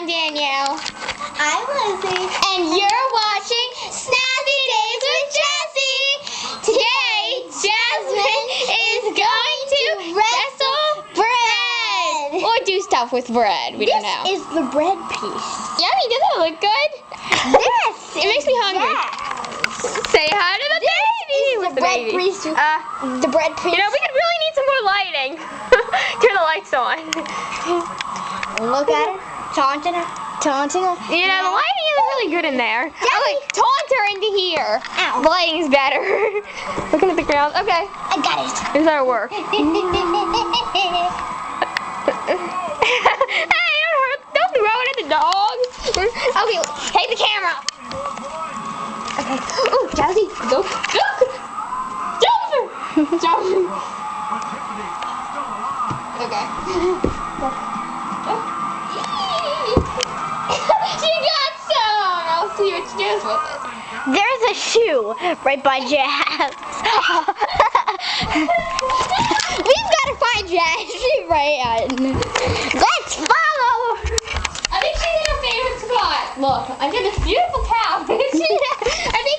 I'm Danielle. I'm Lizzie. And you're watching Snazzy Days with Jessie. Today, Jasmine is going to wrestle bread. Or do stuff with bread. We don't know. This is the bread piece. Yummy, doesn't it look good? Yes. It makes me hungry. Yes. Say hi to the baby. Is What's the bread piece. The bread piece. You know, we could really need some more lighting. Turn the lights on. Look at her. Taunting her. Taunting her. You know, the lighting isn't really good in there. Oh, wait, taunt her into here. Ow. The lighting's better. Looking at the ground. Okay. I got it. Here's how it works. Hey, don't throw it at the dogs. Okay, take the camera. Okay. Ooh, Jazzy, go. Jump! Jump! Okay. She got some! I'll see what she does with it. There's a shoe right by Jazz. We've got to find Jazz. She's right on. Let's follow. I think she's in her favorite spot. Look, under this beautiful couch. I think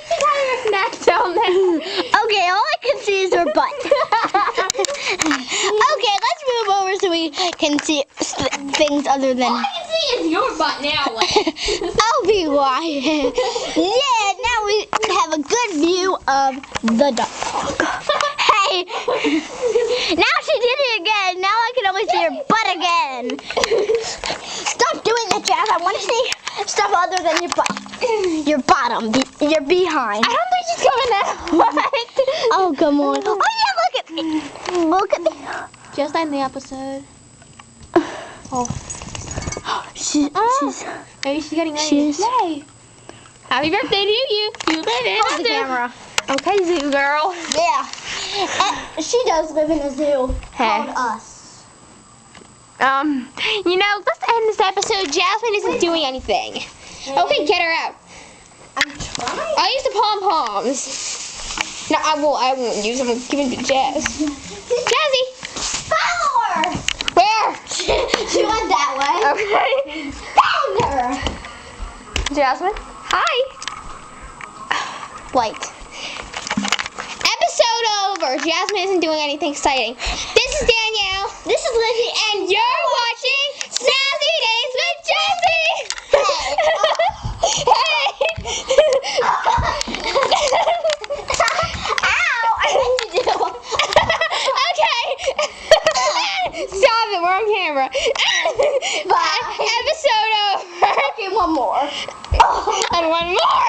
she's having a snack down there. Okay, all I can see is her butt. Okay, let's move over so we can see things other than... All I can see is your butt now. I'll be quiet. Yeah, now we have a good view of the dog. Hey, now she did it again. Now I can only see her butt again. Stop doing that, Jazz. I want to see stuff other than your butt. Your bottom, your behind. I don't think she's coming that way. Oh, come on. Oh, yeah, look at me. Look at me. Just end the episode. Oh. She's Maybe she's getting ready. She's- Yay. Happy birthday to you. You live in Hold a the zoo. camera. Okay, zoo girl. Yeah. She does live in a zoo Hey. called us. You know, let's end this episode. Jasmine isn't doing anything. Okay, get her out. I'm trying. I'll use the pom-poms. No, I won't use them. I'm giving them to Jazz. Jazzy! Follow her. Where? She went that way. Okay. Found her. Jasmine? Hi. Wait. Episode over. Jasmine isn't doing anything exciting. This is Danielle. This is Lizzie, And you're watching Snazzy Days with Jessie! Hey! Ow! I meant to do. Okay! Stop it, we're on camera. Bye. Episode over. Okay, one more. And one more!